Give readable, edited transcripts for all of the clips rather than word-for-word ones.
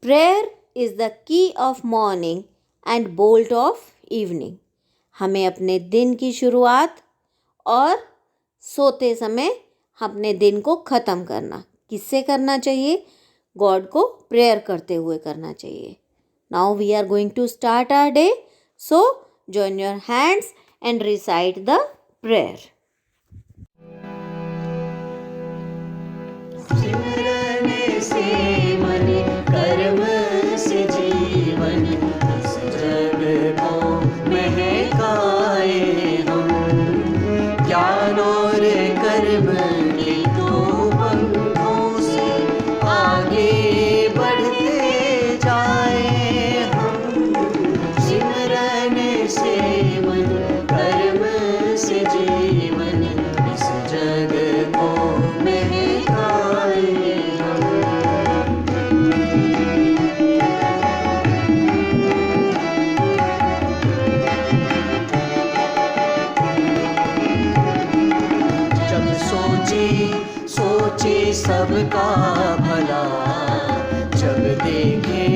Prayer is the key of morning and bolt of evening. हमें अपने दिन की शुरुआत और सोते समय अपने दिन को ख़त्म करना किससे करना चाहिए? गॉड को प्रेयर करते हुए करना चाहिए। Now we are going to start our day, so join your hands and recite the prayer. सिमरन से मन कर्म से जीवन इस जग को महकाए हम, ज्ञान और कर्म के दो पंथों से आगे बढ़ते जाए हम। सिमरन से मन कर्म से जीवन इस जग को महकाए हम। जब सोचे सबका भला, जब देखे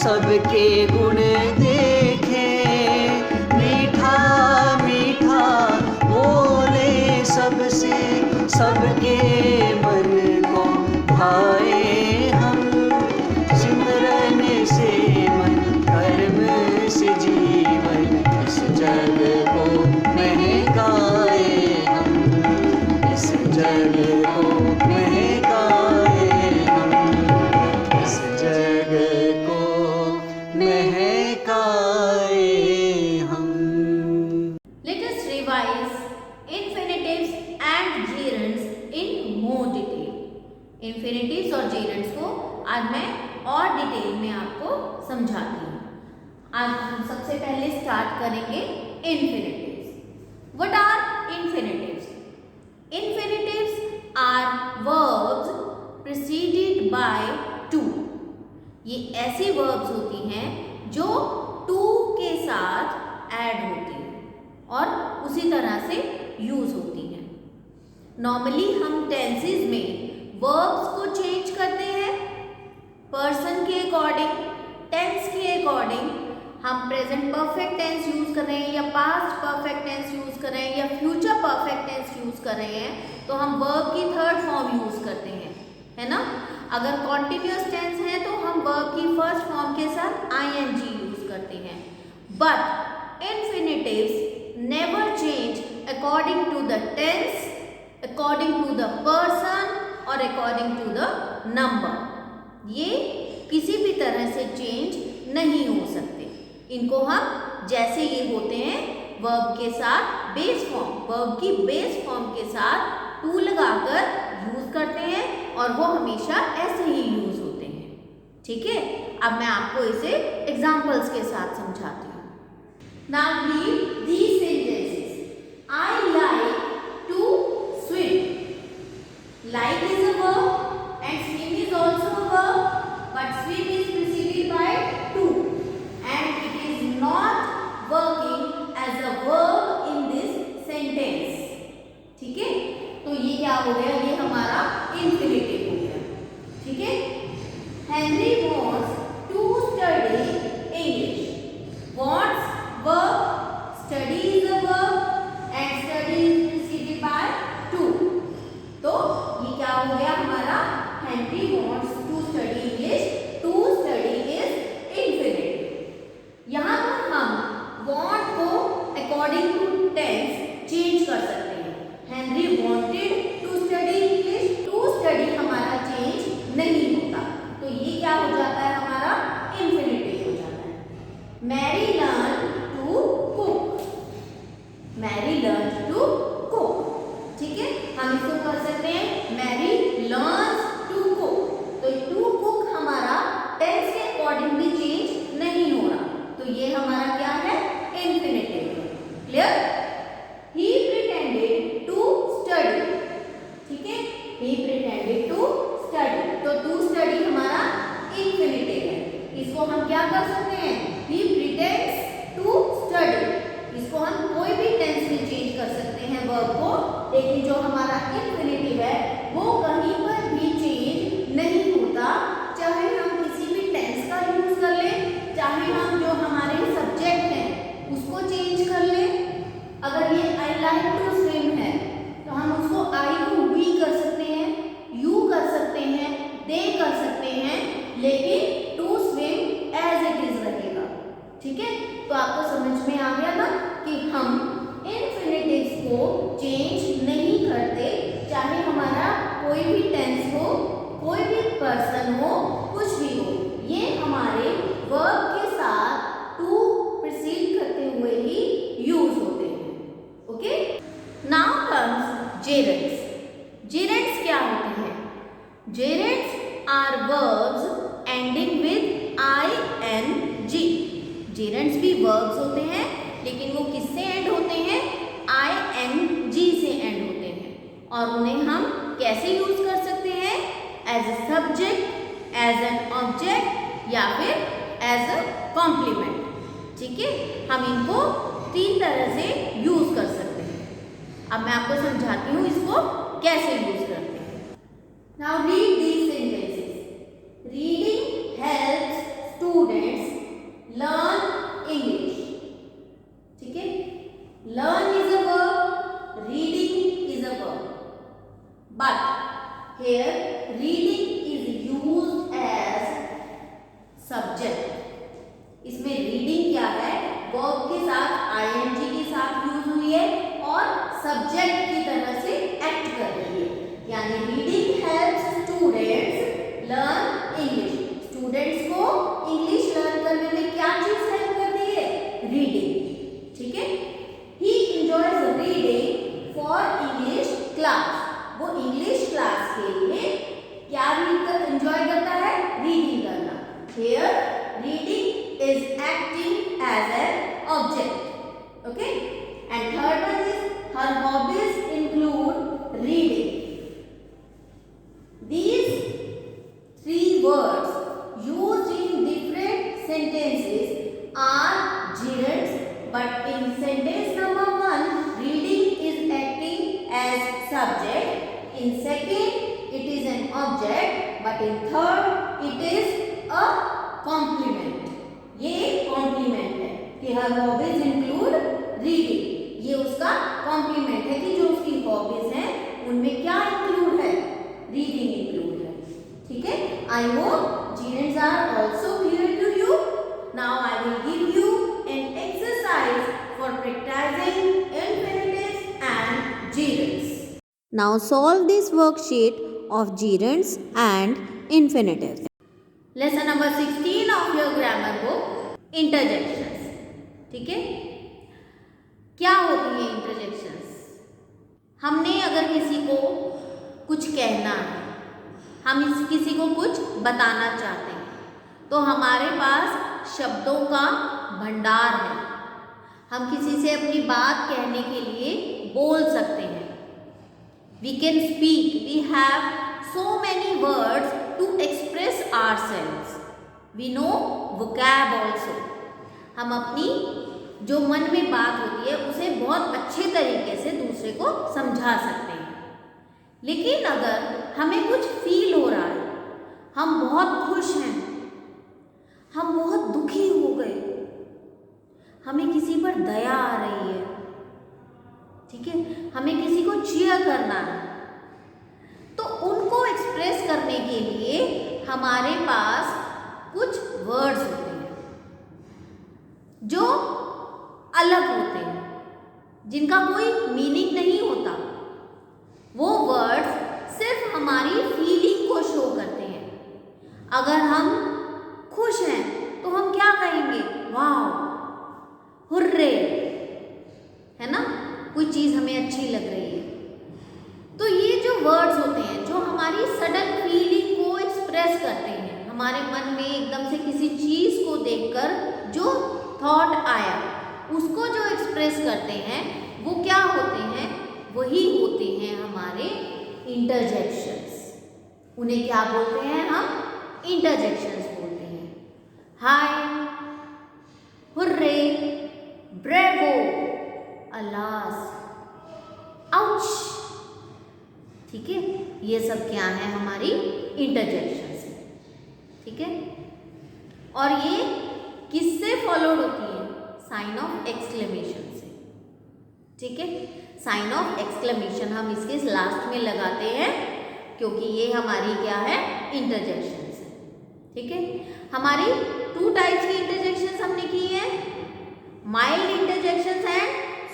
सबके गुण देखे, मीठा मीठा बोले सबसे, सबके मन को भाए हम। सिमरन से मन कर्म से जीवन इस जग को महकाए हम, इस जग को महकाए हम, इस जग को महकाए हम। Let us revise infinitives and gerunds in more detail. Infinitives और gerunds को आज मैं और डिटेल में आपको समझाती हूँ। आज हम सबसे पहले स्टार्ट करेंगे infinitives. What are infinitives? Infinitives are verbs preceded by to. ये ऐसी verbs होती हैं जो to के साथ ऐड होती हैं और उसी तरह से यूज होती हैं। नॉर्मली हम टेंसेस में वर्ब्स को चेंज करते हैं पर्सन के अकॉर्डिंग, टेंस के अकॉर्डिंग। हम प्रेजेंट परफेक्ट टेंस यूज कर रहे हैं या पास्ट परफेक्ट टेंस यूज कर रहे हैं या फ्यूचर परफेक्ट टेंस यूज कर रहे हैं तो हम वर्ब की थर्ड फॉर्म यूज करते हैं, है ना। अगर कॉन्टिन्यूअस टेंस है तो हम वर्ब की फर्स्ट फॉर्म के साथ ing यूज करते हैं। But infinitives never change according to the tense, according to the person और अकॉर्डिंग टू द नंबर। ये किसी भी तरह से चेंज नहीं हो सकते। इनको हम जैसे ये होते हैं वर्ब के साथ बेस फॉर्म, वर्ब की बेस फॉर्म के साथ टू लगाकर यूज करते हैं और वो हमेशा ऐसे ही यूज होते हैं। ठीक है, अब मैं आपको इसे एग्जांपल्स के साथ समझाती हूँ। Now read these sentences. I like to swim. Like is a verb and swim is also a verb, but swim is preceded by to and it is not working as a verb in this sentence. ठीक है, तो ये क्या हो गया? ये हमारा infinitive हो गया। ठीक है, Henry wants to study English. Wants verb, study is a verb and study is preceded by to. तो ये क्या हो गया हमारा? Henry wants to study English. To study is infinitive. यहाँ पर हम want को according to tense change कर सकते हैं। Henry wanted to study English. To study हमारा change नहीं होता, तो ये क्या हो जाता है? हमारा infinitive हो जाता है। Mary learned to cook. Mary learned to cook. ठीक है, हम इसको कर सकते हैं Mary learns to cook. तो to cook हमारा टेंस के अकॉर्डिंग भी चेंज नहीं हो रहा, तो ये हमारा क्या है? Infinitive. Clear? He pretended to study. ठीक है, he pretended to study. तो to study हमारा इन्फिनिटिव है। इसको हम क्या कर सकते हैं? He pretends to study. इसको हम कोई भी टेंस में चेंज कर सकते हैं वर्ब को, लेकिन जो हमारा इन्फिनिटिव है वो कहीं पर भी चेंज नहीं होता, चाहे हम किसी भी टेंस अगर ये आई लाइक टू स्विम है तो हम उसको आई को वी कर सकते हैं, यू कर सकते हैं, दे कर सकते हैं, लेकिन to swim as it is रहेगा। ठीक है, तो आपको समझ में आ गया ना कि हम इन्फिनेटिव्स को चेंज नहीं करते, चाहे हमारा कोई भी टेंस हो, कोई भी पर्सन हो, कुछ भी हो, ये हमारे वर्ब के साथ टू प्रीसीड करते हुए ही यूज होते हैं। Okay, now comes gerunds. Gerunds क्या होते हैं? Gerunds are verbs ending with ING। Gerunds भी वर्ब्स होते हैं, लेकिन वो किससे एंड होते हैं? ING से एंड होते हैं। और उन्हें हम कैसे यूज कर सकते हैं? As a subject, as an object या फिर एज अ कॉम्प्लीमेंट। ठीक है, हम इनको 3 तरह से यूज कर सकते हैं। अब मैं आपको समझाती हूँ इसको कैसे यूज करते हैं। Now read these sentences. Reading helps students learn English. ठीक है, learn is a verb, reading is a verb, but here reading is used as subject. इसमें रीडिंग क्या है? वर्ब के साथ ING के साथ यूज हुई है और सब्जेक्ट की तरह से एक्ट कर रही है। यानी reading helps students learn English. Students को इंग्लिश लर्न करने में क्या चीज हेल्प करती है? रीडिंग। ठीक है, he enjoys reading for English class. वो इंग्लिश क्लास के लिए क्या एंजॉय करता है? रीडिंग करना। Here reading is acting as an object. Okay, and third one is her hobbies include reading. These 3 words used in different sentences are gerunds, but in sentence number 1 reading is acting as subject, in second it is an object, but in third it is a complement. ये complement है कि her hobbies include reading। ये उसका complement है कि जो उसकी hobbies हैं उनमें क्या इंक्लूड है? रीडिंग इंक्लूड है। ठीक है, I hope gerunds are also clear to you. Now I will give you an exercise for practising infinitives and gerunds. Now solve this worksheet of gerunds and infinitives. Lesson number 16 of your grammar book, interjections. ठीक है, क्या होती है interjections? हमने अगर किसी को कुछ कहना है, हम किसी को कुछ बताना चाहते हैं, तो हमारे पास शब्दों का भंडार है। हम किसी से अपनी बात कहने के लिए बोल सकते हैं। We can speak. We have so many words to express ourselves. We know vocab also. हम अपनी जो मन में बात होती है उसे बहुत अच्छे तरीके से दूसरे को समझा सकते हैं। लेकिन अगर हमें कुछ फील हो रहा है, हम बहुत खुश हैं, हम बहुत दुखी हो गए, हमें किसी पर दया आ रही है, ठीक है, हमें किसी को चीयर करना है, तो उनको एक्सप्रेस करने के लिए हमारे पास कुछ वर्ड्स होते हैं जो अलग होते हैं, जिनका कोई मीनिंग नहीं होता। वो वर्ड्स सिर्फ हमारी फीलिंग को शो करते हैं। अगर हम खुश हैं तो हम क्या कहेंगे? वाओ, हुर्रे, है ना, कोई चीज़ हमें अच्छी लग रही है। तो ये जो वर्ड्स होते हैं जो हमारी सडन फीलिंग को एक्सप्रेस करते हैं, हमारे मन में एकदम से किसी चीज़ को देखकर जो थॉट आया उसको जो एक्सप्रेस करते हैं, वो क्या होते हैं? वही होते हैं हमारे इंटरजेक्शंस। उन्हें क्या बोलते हैं? हम इंटरजेक्शंस बोलते हैं। हाय, हुर्रे, ब्रेवो, अलास, आउच। ठीक है, ये सब क्या है? हमारी इंटरजेक्शंस है। ठीक है, और ये किससे फॉलोड होती है? साइन ऑफ एक्सक्लेमेशन से। ठीक है। साइन ऑफ एक्सक्लेमेशन हम इसके लास्ट में लगाते हैं क्योंकि ये हमारी क्या है, इंटरजेक्शंस है। ठीक है, हमारी 2 टाइप्स की इंटरजेक्शंस हमने की है, mild interjections and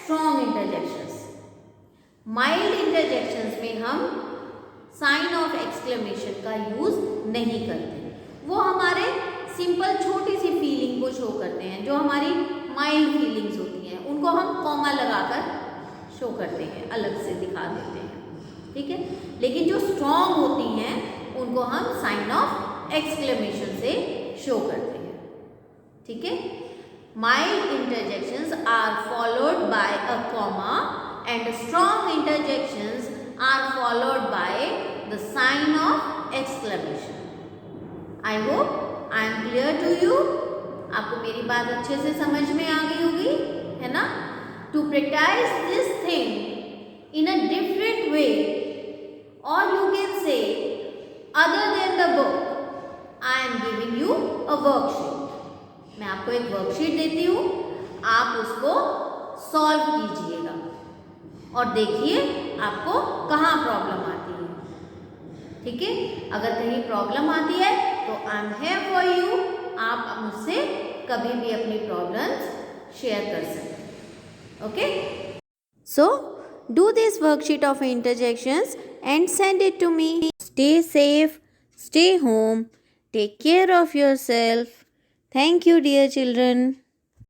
strong interjections. Mild interjections में हम साइन ऑफ एक्सक्लेमेशन का यूज नहीं करते, वो हमारे सिंपल छोटी सी फीलिंग को शो करते हैं, जो हमारी माइल्ड फीलिंग्स होती हैं उनको हम कॉमा लगाकर शो करते हैं, अलग से दिखा देते हैं। ठीक है, लेकिन जो स्ट्रॉन्ग होती हैं उनको हम साइन ऑफ एक्सक्लेमेशन से शो करते हैं। ठीक है, mild interjections are followed by a comma and strong interjections are followed by the sign of exclamation. I hope I am clear to you. आपको मेरी बात अच्छे से समझ में आ गई होगी, है ना? To practice this thing in a different way, or you can say other than the book, I am giving you a worksheet. मैं आपको एक वर्कशीट देती हूँ, आप उसको सॉल्व कीजिएगा और देखिए आपको कहाँ प्रॉब्लम आती है। ठीक है, अगर कहीं प्रॉब्लम आती है तो I am here for you. आप मुझसे कभी भी अपनी प्रॉब्लम्स शेयर कर सकते हैं। Okay, so do this worksheet of interjections and send it to me. Stay safe, stay home, take care of yourself. Thank you, dear children.